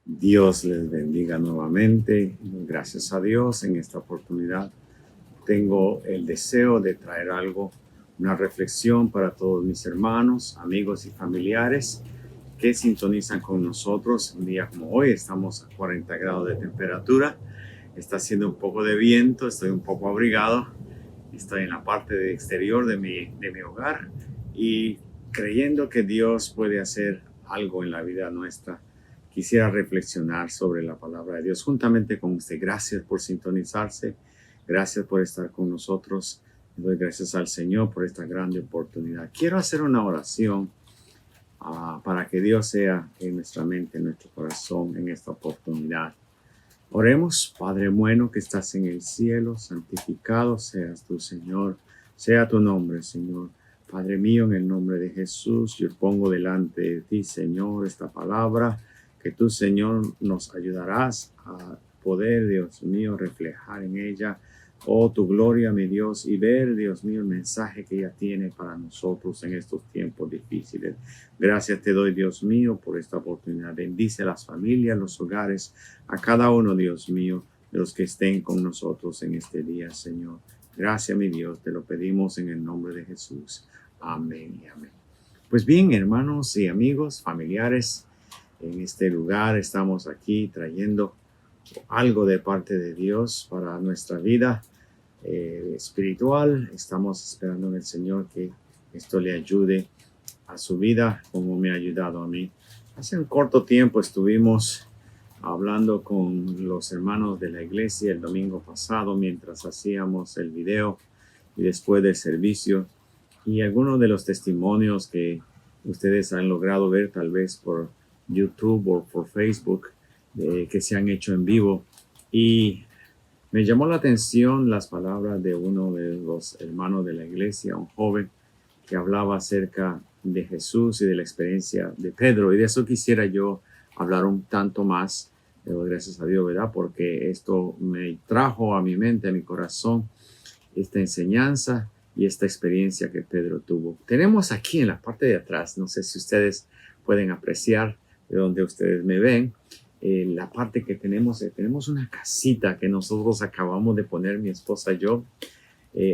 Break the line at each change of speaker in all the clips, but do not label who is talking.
Dios les bendiga nuevamente. Gracias a Dios en esta oportunidad. Tengo el deseo de traer algo, una reflexión para todos mis hermanos, amigos y familiares que sintonizan con nosotros. Un día como hoy estamos a 40 grados de temperatura. Está haciendo un poco de viento, estoy un poco abrigado. Estoy en la parte de exterior de mi hogar y creyendo que Dios puede hacer algo en la vida nuestra. Quisiera reflexionar sobre la palabra de Dios juntamente con usted. Gracias por sintonizarse. Gracias por estar con nosotros. Le doy gracias al Señor por esta grande oportunidad. Quiero hacer una oración para que Dios sea en nuestra mente, en nuestro corazón, en esta oportunidad. Oremos, Padre bueno que estás en el cielo, santificado seas tú, Señor. Sea tu nombre, Señor. Padre mío, en el nombre de Jesús, yo pongo delante de ti, Señor, esta palabra que tú, Señor, nos ayudarás a poder, Dios mío, reflejar en ella, oh, tu gloria, mi Dios, y ver, Dios mío, el mensaje que ella tiene para nosotros en estos tiempos difíciles. Gracias te doy, Dios mío, por esta oportunidad. Bendice a las familias, los hogares, a cada uno, Dios mío, de los que estén con nosotros en este día, Señor. Gracias, mi Dios, te lo pedimos en el nombre de Jesús. Amén y amén. Pues bien, hermanos y amigos, familiares, en este lugar estamos aquí trayendo algo de parte de Dios para nuestra vida espiritual. Estamos esperando en el Señor que esto le ayude a su vida como me ha ayudado a mí. Hace un corto tiempo estuvimos hablando con los hermanos de la iglesia el domingo pasado mientras hacíamos el video y después del servicio, y algunos de los testimonios que ustedes han logrado ver tal vez por YouTube o por Facebook que se han hecho en vivo, y me llamó la atención las palabras de uno de los hermanos de la iglesia, un joven que hablaba acerca de Jesús y de la experiencia de Pedro, y de eso quisiera yo hablar un tanto más. Le doy gracias a Dios, ¿verdad? Porque esto me trajo a mi mente, a mi corazón, esta enseñanza y esta experiencia que Pedro tuvo. Tenemos aquí en la parte de atrás, no sé si ustedes pueden apreciar de donde ustedes me ven, la parte que tenemos una casita que nosotros acabamos de poner, mi esposa y yo.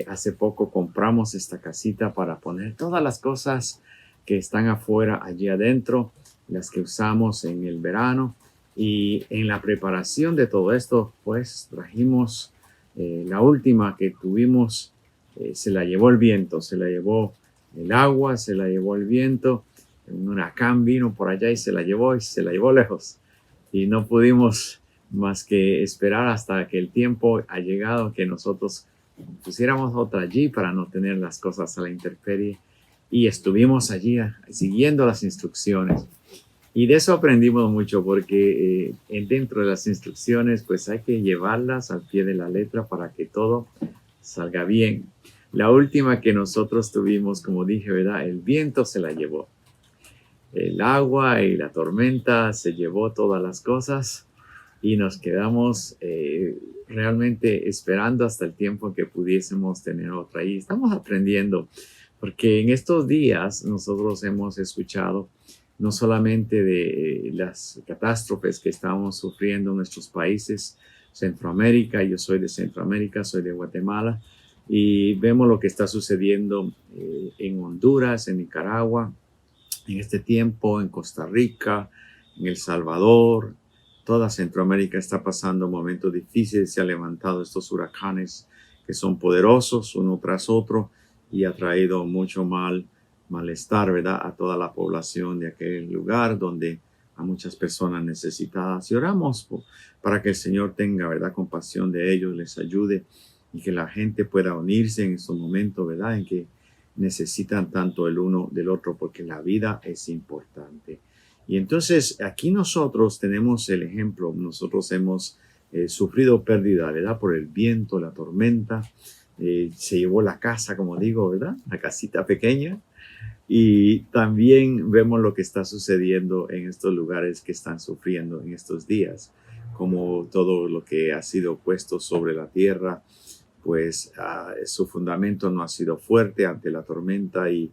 Hace poco compramos esta casita para poner todas las cosas que están afuera allí adentro, las que usamos en el verano. Y en la preparación de todo esto, pues trajimos la última que tuvimos, se la llevó el viento, se la llevó el agua, se la llevó el viento. Un huracán vino por allá y se la llevó lejos. Y no pudimos más que esperar hasta que el tiempo ha llegado que nosotros pusiéramos otra allí para no tener las cosas a la intemperie, y estuvimos allí siguiendo las instrucciones, y de eso aprendimos mucho porque dentro de las instrucciones pues hay que llevarlas al pie de la letra para que todo salga bien. La última que nosotros tuvimos, como dije, ¿verdad? El viento se la llevó, el agua y la tormenta se llevó todas las cosas, y nos quedamos realmente esperando hasta el tiempo que pudiésemos tener otra. Y estamos aprendiendo, porque en estos días nosotros hemos escuchado no solamente de las catástrofes que estamos sufriendo en nuestros países, Centroamérica. Yo soy de Centroamérica, soy de Guatemala, y vemos lo que está sucediendo en Honduras, en Nicaragua, en este tiempo, en Costa Rica, en El Salvador. Toda Centroamérica está pasando momentos difíciles. Se han levantado estos huracanes que son poderosos uno tras otro, y ha traído mucho malestar, ¿verdad?, a toda la población de aquel lugar donde a muchas personas necesitadas. Y oramos para que el Señor tenga, ¿verdad?, compasión de ellos, les ayude, y que la gente pueda unirse en estos momentos, ¿verdad?, en que necesitan tanto el uno del otro, porque la vida es importante. Y entonces aquí nosotros tenemos el ejemplo. Nosotros hemos sufrido pérdida, ¿verdad?, por el viento, la tormenta. Se llevó la casa, como digo, ¿verdad?, la casita pequeña. Y también vemos lo que está sucediendo en estos lugares que están sufriendo en estos días, como todo lo que ha sido puesto sobre la tierra, pues su fundamento no ha sido fuerte ante la tormenta, y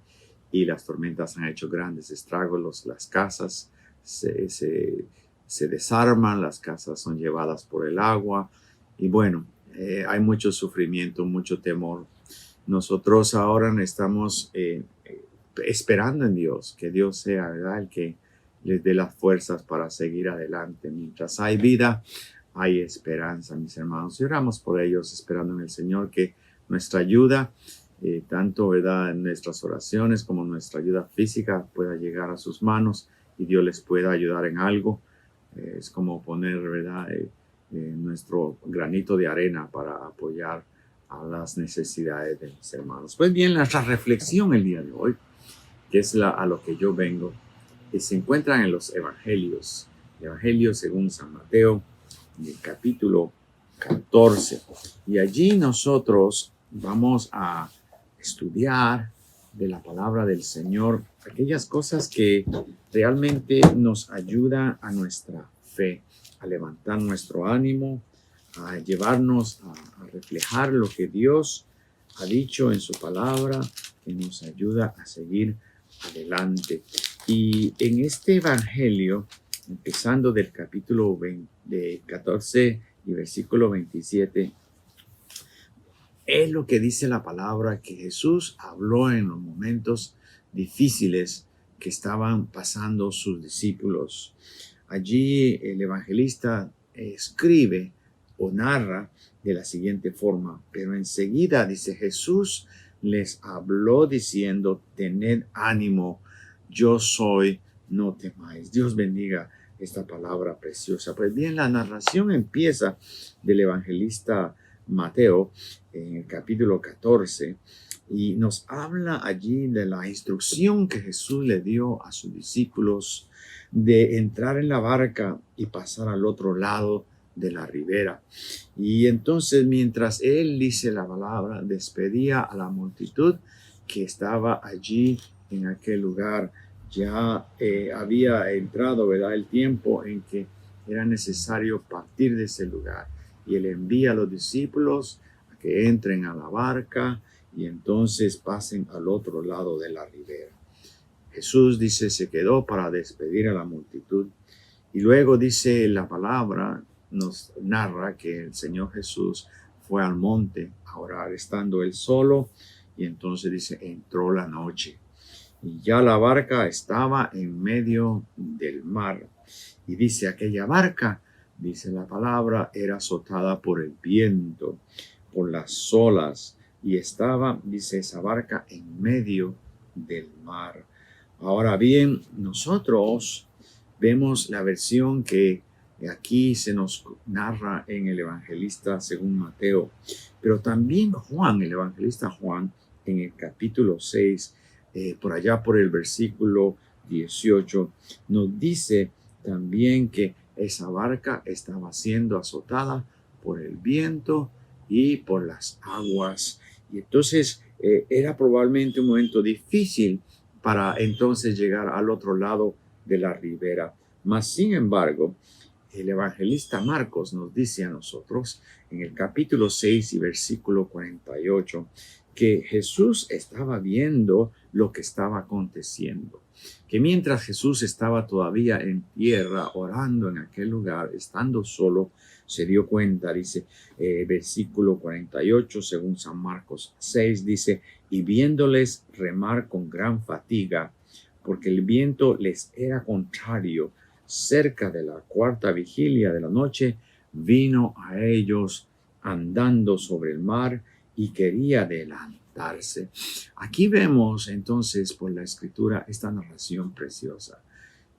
las tormentas han hecho grandes estragos. Las casas se se desarman, las casas son llevadas por el agua y bueno, hay mucho sufrimiento, mucho temor. Nosotros ahora estamos esperando en Dios, que Dios sea, ¿verdad?, el que les dé las fuerzas para seguir adelante. Mientras hay vida, hay esperanza, mis hermanos. Y oramos por ellos, esperando en el Señor que nuestra ayuda, tanto, ¿verdad?, en nuestras oraciones como nuestra ayuda física pueda llegar a sus manos y Dios les pueda ayudar en algo. Es como poner, ¿verdad?, nuestro granito de arena para apoyar a las necesidades de mis hermanos. Pues bien, nuestra reflexión el día de hoy, que es a lo que yo vengo, se encuentran en los evangelios. El evangelio según San Mateo, en el capítulo 14. Y allí nosotros vamos a estudiar de la palabra del Señor aquellas cosas que realmente nos ayudan a nuestra fe, a levantar nuestro ánimo, a llevarnos a reflejar lo que Dios ha dicho en su palabra, que nos ayuda a seguir adelante. Y en este evangelio, empezando del capítulo 14 y versículo 27, es lo que dice la palabra, que Jesús habló en los momentos difíciles que estaban pasando sus discípulos. Allí el evangelista escribe o narra de la siguiente forma: pero enseguida, dice, Jesús les habló diciendo, tened ánimo, yo soy, no temáis. Dios bendiga esta palabra preciosa. Pues bien, la narración empieza del evangelista Mateo en el capítulo 14 y nos habla allí de la instrucción que Jesús le dio a sus discípulos de entrar en la barca y pasar al otro lado de la ribera. Y entonces, mientras él, dice la palabra, despedía a la multitud que estaba allí en aquel lugar, ya había entrado, ¿verdad?, el tiempo en que era necesario partir de ese lugar. Y él envía a los discípulos a que entren a la barca y entonces pasen al otro lado de la ribera. Jesús, dice, se quedó para despedir a la multitud. Y luego, dice la palabra, nos narra que el Señor Jesús fue al monte a orar, estando él solo, y entonces dice, entró la noche. Y ya la barca estaba en medio del mar. Y dice, aquella barca, dice la palabra, era azotada por el viento, por las olas, y estaba, dice, esa barca en medio del mar. Ahora bien, nosotros vemos la versión que aquí se nos narra en el evangelista según Mateo, pero también Juan, el evangelista Juan, en el capítulo 6, por allá por el versículo 18, nos dice también que esa barca estaba siendo azotada por el viento y por las aguas. Y entonces era probablemente un momento difícil para entonces llegar al otro lado de la ribera. Mas, sin embargo, el evangelista Marcos nos dice a nosotros en el capítulo 6 y versículo 48 que Jesús estaba viendo lo que estaba aconteciendo, que mientras Jesús estaba todavía en tierra orando en aquel lugar, estando solo, se dio cuenta, dice versículo 48 según San Marcos 6, dice, y viéndoles remar con gran fatiga, porque el viento les era contrario, cerca de la cuarta vigilia de la noche, vino a ellos andando sobre el mar y quería adelantarse. Aquí vemos entonces por la escritura esta narración preciosa,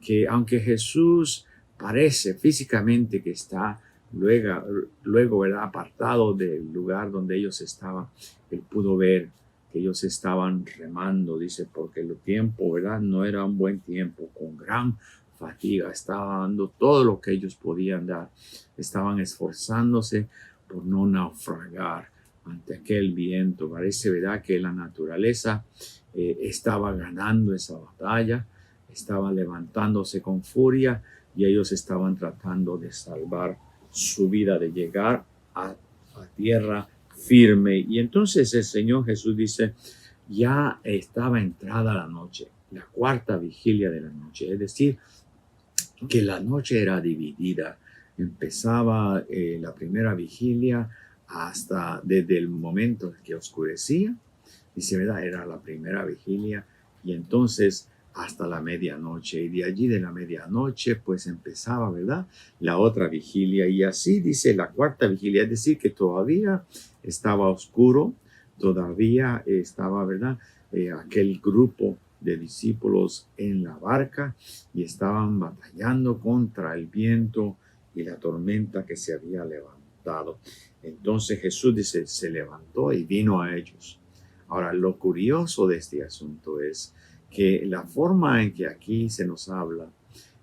que aunque Jesús parece físicamente que está luego ¿verdad?, apartado del lugar donde ellos estaban, él pudo ver que ellos estaban remando, dice, porque el tiempo, ¿verdad?, no era un buen tiempo, con gran fatiga, estaban dando todo lo que ellos podían dar, estaban esforzándose por no naufragar ante aquel viento. Parece, ¿verdad?, que la naturaleza estaba ganando esa batalla, estaba levantándose con furia y ellos estaban tratando de salvar su vida, de llegar a tierra firme. Y entonces el Señor Jesús dice, ya estaba entrada la noche, la cuarta vigilia de la noche, es decir, que la noche era dividida. Empezaba la primera vigilia hasta desde el momento en que oscurecía. Dice, ¿verdad? Era la primera vigilia y entonces hasta la medianoche. Y de allí de la medianoche pues empezaba, ¿verdad? La otra vigilia y así dice la cuarta vigilia. Es decir, que todavía estaba oscuro, todavía estaba, ¿verdad? Aquel grupo de discípulos en la barca y estaban batallando contra el viento y la tormenta que se había levantado. Entonces Jesús dice, se levantó y vino a ellos. Ahora, lo curioso de este asunto es que la forma en que aquí se nos habla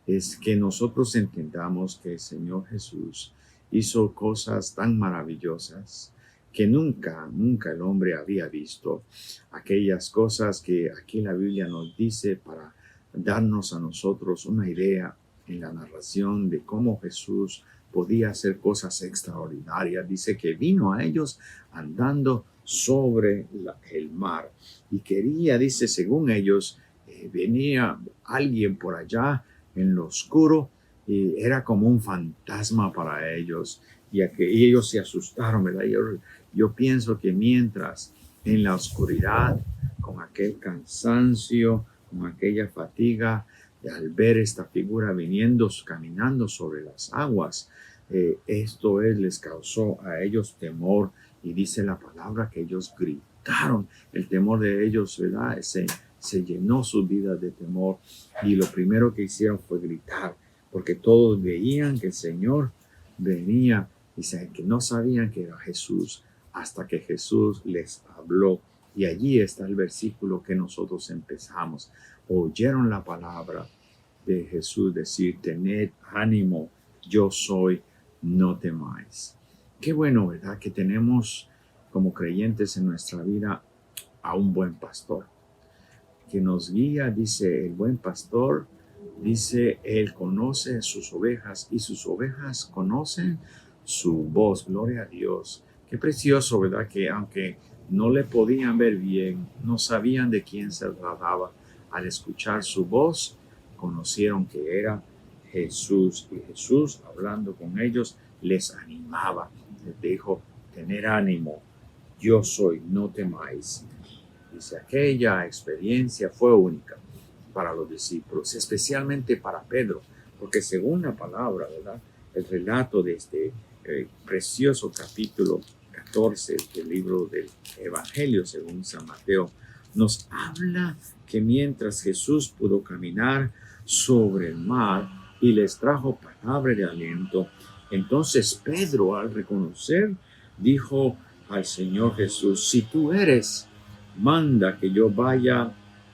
es que nosotros entendamos que el Señor Jesús hizo cosas tan maravillosas que nunca el hombre había visto. Aquellas cosas que aquí la Biblia nos dice para darnos a nosotros una idea en la narración de cómo Jesús podía hacer cosas extraordinarias. Dice que vino a ellos andando sobre el mar y quería, dice, según ellos, venía alguien por allá en lo oscuro y era como un fantasma para ellos y ellos se asustaron, ¿verdad? Yo pienso que mientras en la oscuridad, con aquel cansancio, con aquella fatiga, al ver esta figura viniendo, caminando sobre las aguas, esto les causó a ellos temor y dice la palabra que ellos gritaron. El temor de ellos, ¿verdad? Se llenó su vida de temor y lo primero que hicieron fue gritar porque todos veían que el Señor venía y que no sabían que era Jesús hasta que Jesús les habló. Y allí está el versículo que nosotros empezamos. Oyeron la palabra de Jesús decir, tened ánimo, yo soy, no temáis. Qué bueno, ¿verdad? Que tenemos como creyentes en nuestra vida a un buen pastor que nos guía. Dice el buen pastor, dice, él conoce sus ovejas y sus ovejas conocen su voz. Gloria a Dios. Qué precioso, ¿verdad? Que aunque no le podían ver bien, no sabían de quién se trataba, al escuchar su voz, conocieron que era Jesús. Y Jesús, hablando con ellos, les animaba. Les dijo, tener ánimo, yo soy, no temáis. Dice, aquella experiencia fue única para los discípulos, especialmente para Pedro, porque según la palabra, ¿verdad? El relato de este precioso capítulo 14 del libro del Evangelio según San Mateo, nos habla que mientras Jesús pudo caminar sobre el mar y les trajo palabra de aliento, entonces Pedro, al reconocer, dijo al Señor Jesús, si tú eres, manda que yo vaya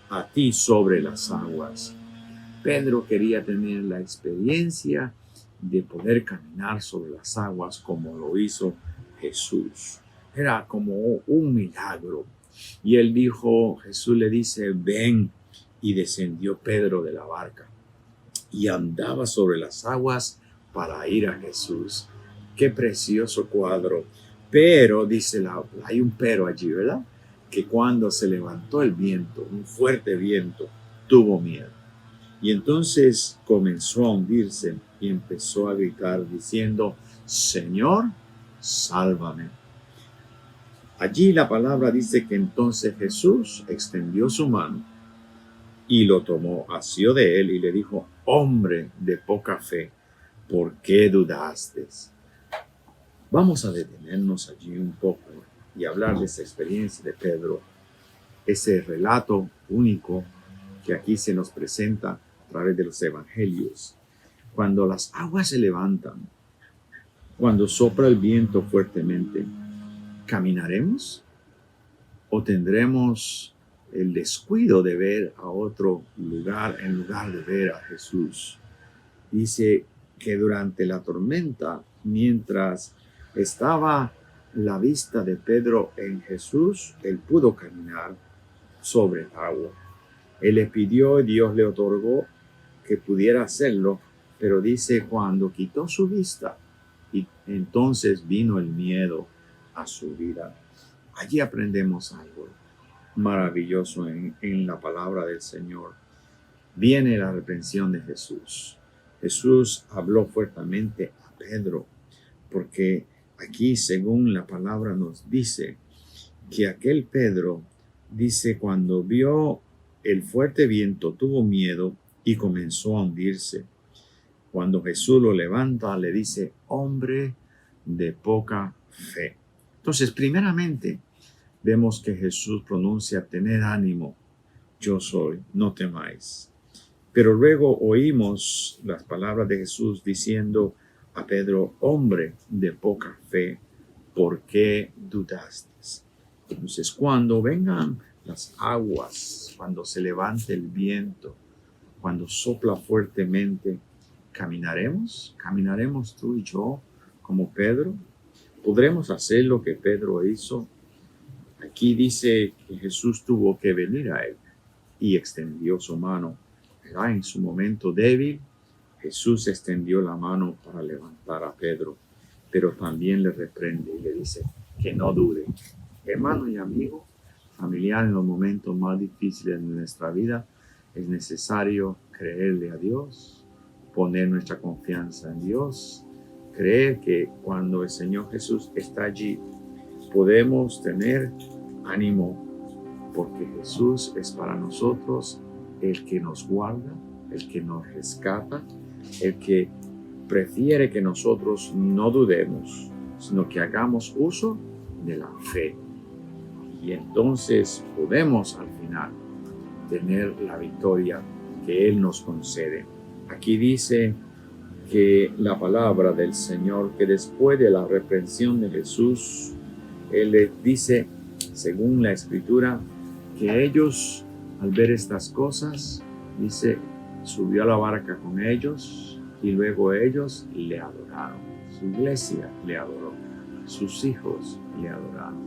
a ti sobre las aguas. Pedro quería tener la experiencia de poder caminar sobre las aguas como lo hizo Jesús. Era como un milagro. Y él dijo, Jesús le dice, ven. Y descendió Pedro de la barca y andaba sobre las aguas para ir a Jesús. Qué precioso cuadro. Pero, dice, hay un pero allí, ¿verdad? Que cuando se levantó el viento, un fuerte viento, tuvo miedo. Y entonces comenzó a hundirse y empezó a gritar diciendo, Señor, sálvame. Allí la palabra dice que entonces Jesús extendió su mano y lo tomó, asió de él y le dijo, hombre de poca fe, ¿por qué dudaste? Vamos a detenernos allí un poco y hablar de esa experiencia de Pedro, ese relato único que aquí se nos presenta a través de los evangelios. Cuando las aguas se levantan, cuando sopla el viento fuertemente, ¿caminaremos o tendremos el descuido de ver a otro lugar en lugar de ver a Jesús? Dice que durante la tormenta, mientras estaba la vista de Pedro en Jesús, él pudo caminar sobre el agua. Él le pidió y Dios le otorgó que pudiera hacerlo, pero dice cuando quitó su vista, y entonces vino el miedo a su vida. Allí aprendemos algo maravilloso en la palabra del Señor. Viene la reprensión de Jesús. Jesús habló fuertemente a Pedro, porque aquí, según la palabra nos dice, que aquel Pedro, dice, cuando vio el fuerte viento, tuvo miedo y comenzó a hundirse. Cuando Jesús lo levanta, le dice, hombre de poca fe. Entonces, primeramente, vemos que Jesús pronuncia, tened ánimo, yo soy, no temáis. Pero luego oímos las palabras de Jesús diciendo a Pedro, hombre de poca fe, ¿por qué dudaste? Entonces, cuando vengan las aguas, cuando se levante el viento, cuando sopla fuertemente, ¿caminaremos tú y yo como Pedro? ¿Podremos hacer lo que Pedro hizo? Aquí dice que Jesús tuvo que venir a él y extendió su mano. ¿Verdad? En su momento débil, Jesús extendió la mano para levantar a Pedro, pero también le reprende y le dice que no dude. Hermano y amigo, familiar, en los momentos más difíciles de nuestra vida, es necesario creerle a Dios, poner nuestra confianza en Dios, creer que cuando el Señor Jesús está allí, podemos tener ánimo, porque Jesús es para nosotros el que nos guarda, el que nos rescata, el que prefiere que nosotros no dudemos, sino que hagamos uso de la fe. Y entonces podemos al final tener la victoria que Él nos concede. Aquí dice que la palabra del Señor, que después de la reprensión de Jesús, Él les dice, según la Escritura, que ellos, al ver estas cosas, dice, subió a la barca con ellos y luego ellos le adoraron. Su iglesia le adoró, sus hijos le adoraron.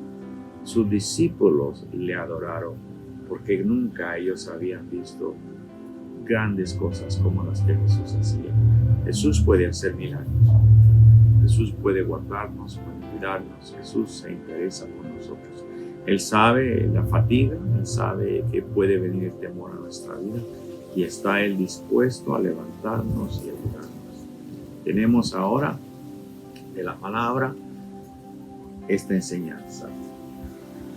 Sus discípulos le adoraron, porque nunca ellos habían visto grandes cosas como las que Jesús hacía. Jesús puede hacer milagros. Jesús puede guardarnos, puede cuidarnos. Jesús se interesa por nosotros. Él sabe la fatiga, Él sabe que puede venir el temor a nuestra vida y está Él dispuesto a levantarnos y ayudarnos. Tenemos ahora de la palabra esta enseñanza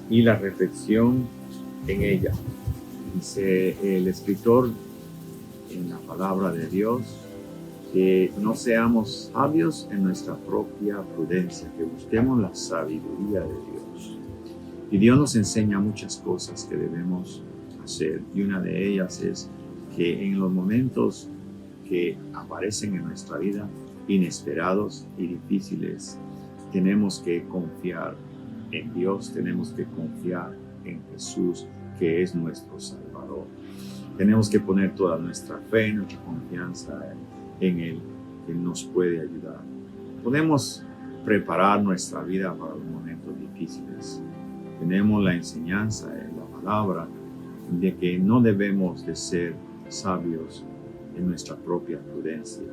y la reflexión en ella. Dice el escritor en la palabra de Dios que no seamos sabios en nuestra propia prudencia, que busquemos la sabiduría de Dios. Y Dios nos enseña muchas cosas que debemos hacer, y una de ellas es que en los momentos que aparecen en nuestra vida, inesperados y difíciles, tenemos que confiar en Dios, tenemos que confiar en Jesús, que es nuestro Salvador. Tenemos que poner toda nuestra fe, nuestra confianza en Él, que nos puede ayudar. Podemos preparar nuestra vida para los momentos difíciles. Tenemos la enseñanza en la palabra de que no debemos de ser sabios en nuestra propia prudencia.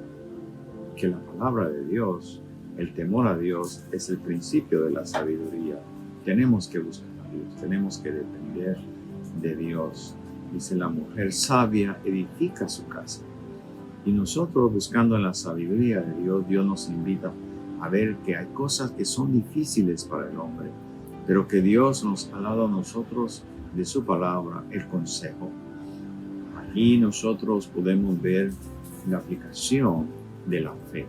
Que la palabra de Dios, el temor a Dios, es el principio de la sabiduría. Tenemos que buscar a Dios, tenemos que depender de Dios. Dice, la mujer sabia edifica su casa. Y nosotros, buscando en la sabiduría de Dios, Dios nos invita a ver que hay cosas que son difíciles para el hombre, pero que Dios nos ha dado a nosotros de su palabra el consejo. Aquí nosotros podemos ver la aplicación de la fe.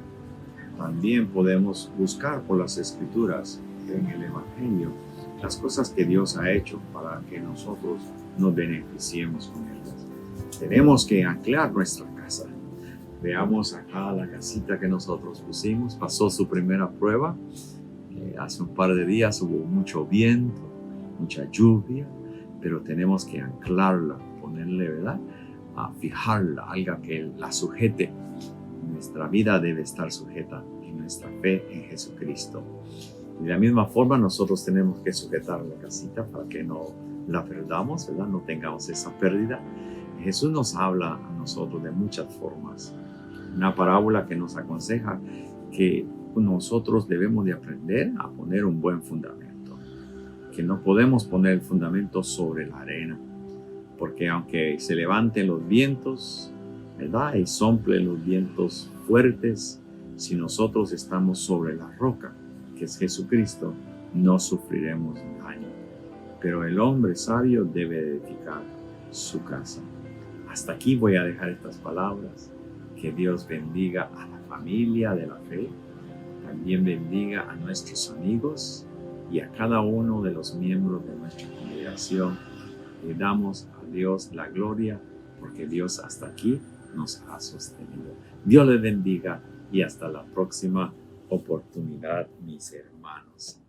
También podemos buscar por las Escrituras en el Evangelio las cosas que Dios ha hecho para que nosotros nos beneficiemos con ellas. Tenemos que anclar nuestra casa. Veamos acá la casita que nosotros pusimos. Pasó su primera prueba. Hace un par de días hubo mucho viento, mucha lluvia, pero tenemos que anclarla, ponerle, ¿verdad? A fijarla, algo que la sujete. Nuestra vida debe estar sujeta en nuestra fe en Jesucristo. Y de la misma forma nosotros tenemos que sujetar la casita para que no la perdamos, ¿verdad? No tengamos esa pérdida. Jesús nos habla a nosotros de muchas formas. Una parábola que nos aconseja que nosotros debemos de aprender a poner un buen fundamento. Que no podemos poner el fundamento sobre la arena. Porque aunque se levanten los vientos, ¿verdad? Y soplen los vientos fuertes. Si nosotros estamos sobre la roca, que es Jesucristo, no sufriremos daño. Pero el hombre sabio debe edificar su casa. Hasta aquí voy a dejar estas palabras. Que Dios bendiga a la familia de la fe. También bendiga a nuestros amigos y a cada uno de los miembros de nuestra congregación. Le damos a Dios la gloria porque Dios hasta aquí nos ha sostenido. Dios les bendiga y hasta la próxima oportunidad, mis hermanos.